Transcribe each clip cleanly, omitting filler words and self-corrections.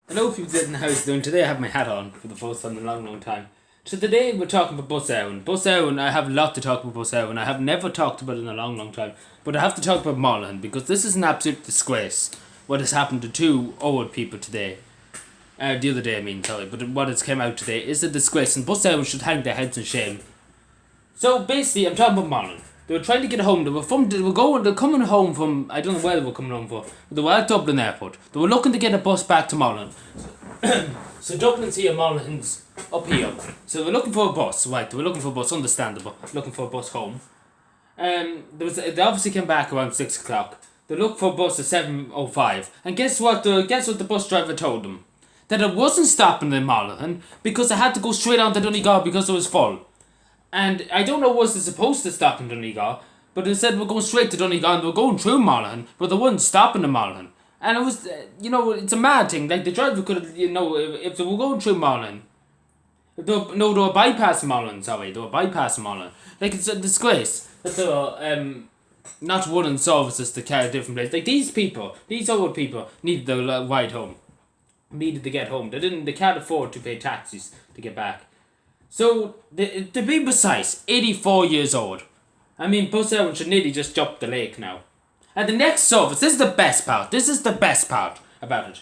Hello people in the house doing. Today I have my hat on for the first time in a long time. So today we're talking about Bus Eireann. Bus Eireann, I have a lot to talk about Bus Eireann. I have never talked about it in a long time. But I have to talk about Monaghan because this is an absolute disgrace. What has happened to two old people today. The other day but what has came out today is a disgrace and Bus Eireann should hang their heads in shame. So basically I'm talking about Monaghan. They were trying to get home. They're coming home from, I don't know where they were coming home from, but they were at Dublin Airport. They were looking to get a bus back to Monaghan. So Dublin's here, Monaghan's up here. So they were looking for a bus, right? They were looking for a bus, understandable. Looking for a bus home. They obviously came back around 6 o'clock. They looked for a bus at 7:05. And guess what the bus driver told them? That it wasn't stopping in Monaghan because they had to go straight on to Donegal because it was full. And I don't know was they supposed to stop in Donegal, but they said we're going straight to Donegal and they were going through Monaghan, but they weren't stopping in Monaghan. And it was, it's a mad thing. Like the driver could have, if they were going through Monaghan, they were bypassing Monaghan, they were bypassing Monaghan. Like it's a disgrace that they were not running services to carry different places. Like these old people needed the ride home, needed to get home. They can't afford to pay taxis to get back. So, to be precise, 84 years old. I mean, Bus Eireann should nearly just jump the lake now. And the next service, this is the best part. This is the best part about it.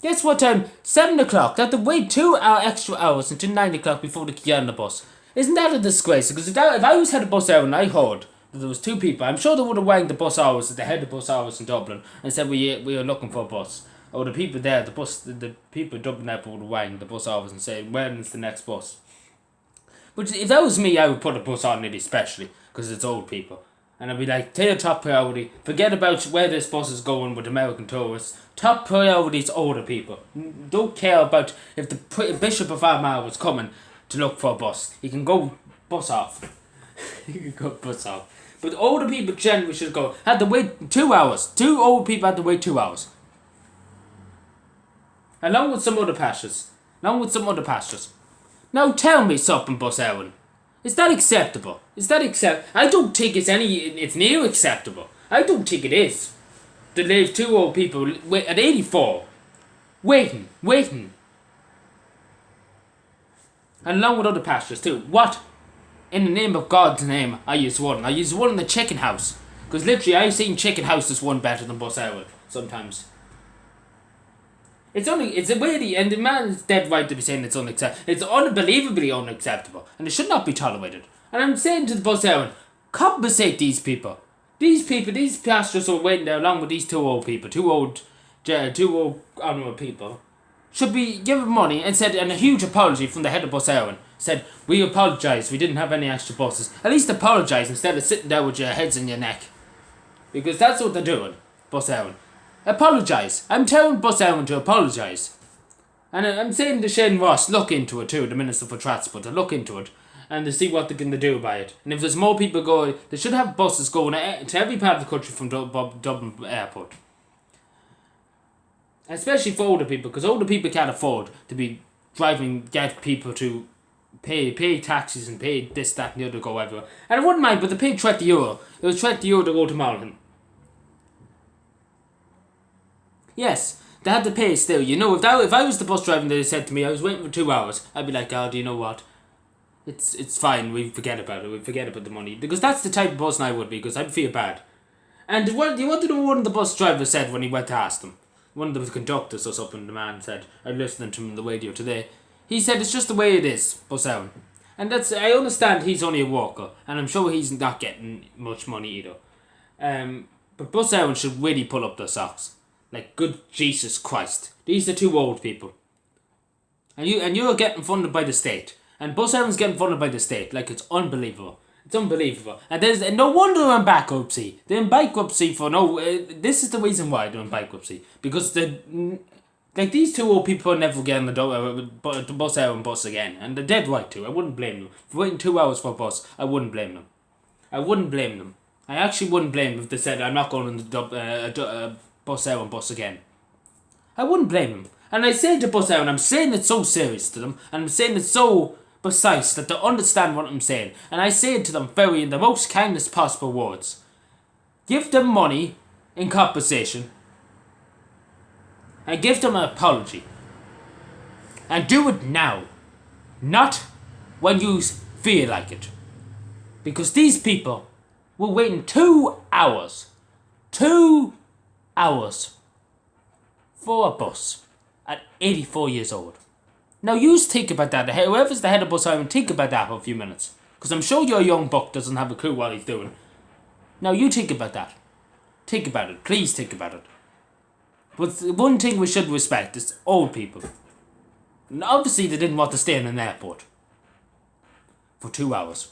Guess what time? 7 o'clock. They have to wait 2 extra hours until 9 o'clock before they can get on the bus. Isn't that a disgrace? Because if I was head of Bus Eireann and I heard that there was two people, I'm sure they would have rang the bus hours at the head of bus hours in Dublin and said we are looking for a bus. Or the people there, the people in Dublin Airport would rang the bus office and say, when is the next bus? But if that was me, I would put a bus on it especially, because it's old people. And I'd be like, take your top priority, forget about where this bus is going with American tourists. Top priority is older people. Don't care about if the Bishop of Armagh was coming to look for a bus. He can go bus off. He can go bus off. But older people generally should go. Had to wait 2 hours. Two old people had to wait 2 hours. Along with some other pastures. Now tell me something, Bus Eireann. Is that acceptable? I don't think it's near acceptable. I don't think it is. To leave two old people at 84. Waiting. And along with other pastures too. What? In the name of God's name, I use one. I use one in the chicken house. Because literally I've seen chicken houses one better than Bus Eireann sometimes. It's a weirdly, and the man's dead right to be saying it's unacceptable. It's unbelievably unacceptable, and it should not be tolerated. And I'm saying to the Bus Eireann, compensate these people. These pastors are waiting there along with these two old people, two old honourable people, should be given money and a huge apology from the head of Bus Eireann. Said, we apologise, we didn't have any extra buses. At least apologise instead of sitting there with your heads in your neck. Because that's what they're doing, Bus Eireann. Apologise. I'm telling Bus Eireann to apologise. And I'm saying to Shane Ross, look into it too, the Minister for Transport, to look into it and to see what they can do by it. And if there's more people going, they should have buses going to every part of the country from Dublin Airport. Especially for older people, because older people can't afford to be get people to pay taxis and pay this, that and the other, go everywhere. And I wouldn't mind, but they paid €20. It was €20 to go to Monaghan. Yes, they had to pay still. If I was the bus driver and they said to me I was waiting for 2 hours, I'd be like, God, you know what? It's fine. We forget about it. We forget about the money, because that's the type of person I would be. Because I'd feel bad. And what do you want to know? One of the bus drivers said when he went to ask them, one of the conductors or something, the man said, I'm listening to him on the radio today. He said it's just the way it is, Bus Eireann. And I understand he's only a worker, and I'm sure he's not getting much money either. But Bus Eireann should really pull up their socks. Like, good Jesus Christ. These are two old people. And you're getting funded by the state. And Bus Eireann's getting funded by the state. Like, it's unbelievable. It's unbelievable. And no wonder they're in bankruptcy. They're in bankruptcy for this is the reason why they're in bankruptcy. Because these two old people are never getting the Bus Eireann bus again. And they're dead right too. I wouldn't blame them. For waiting 2 hours for a bus, I wouldn't blame them. I actually wouldn't blame them if they said, I'm not going on the Bus Eireann bus again. I wouldn't blame them. And I say to Bus Eireann, I'm saying it so serious to them, and I'm saying it so precise that they understand what I'm saying. And I say it to them in the most kindest possible words. Give them money in compensation and give them an apology. And do it now, not when you feel like it. Because these people were waiting 2 hours. 2 hours for a bus at 84 years old. Now you think about that. Whoever's the head of bus hiring, think about that for a few minutes. Because I'm sure your young buck doesn't have a clue what he's doing. Now you think about that. Think about it. Please think about it. But one thing we should respect is old people. And obviously they didn't want to stay in an airport for 2 hours.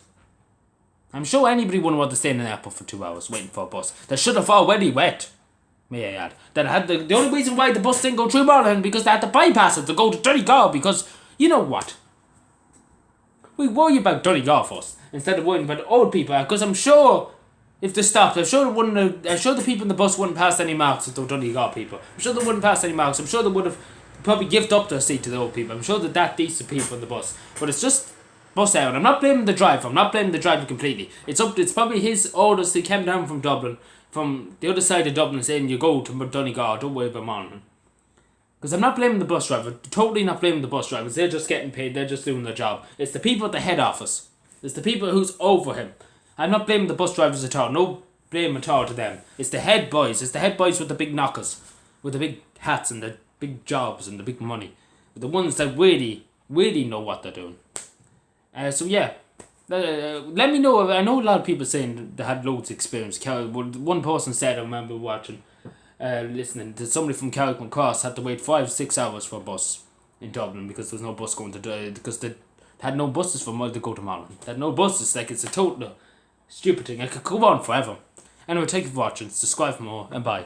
I'm sure anybody wouldn't want to stay in an airport for 2 hours waiting for a bus. They should have already wet, may I add. That had the only reason why the bus didn't go through Monaghan because they had to bypass it to go to Donegal, because you know what? We worry about Donegal first instead of worrying about old people, because I'm sure if they stopped, I'm sure the people in the bus wouldn't pass any marks to the Donegal people. I'm sure they wouldn't pass any marks. I'm sure they would have probably given up their seat to the old people. I'm sure that decent people in the bus. But it's just bus out. I'm not blaming the driver. I'm not blaming the driver completely. It's probably his orders. He came down from Dublin, from the other side of Dublin, saying you go to Donegal, don't worry about Monaghan. Because I'm not blaming the bus driver. Totally not blaming the bus drivers. They're just getting paid. They're just doing their job. It's the people at the head office. It's the people who's over him. I'm not blaming the bus drivers at all. No blame at all to them. It's the head boys. It's the head boys with the big knockers, with the big hats and the big jobs and the big money. The ones that really, really know what they're doing. So yeah, let me know. I know a lot of people saying they had loads of experience. One person said, I remember watching, listening to somebody from Carrickman Cross had to wait 5-6 hours for a bus in Dublin because there was no bus going to because they had no buses for to go to Monaghan. They had no buses. Like, it's a total stupid thing. I could go on forever. Anyway, thank you for watching. Subscribe for more and bye.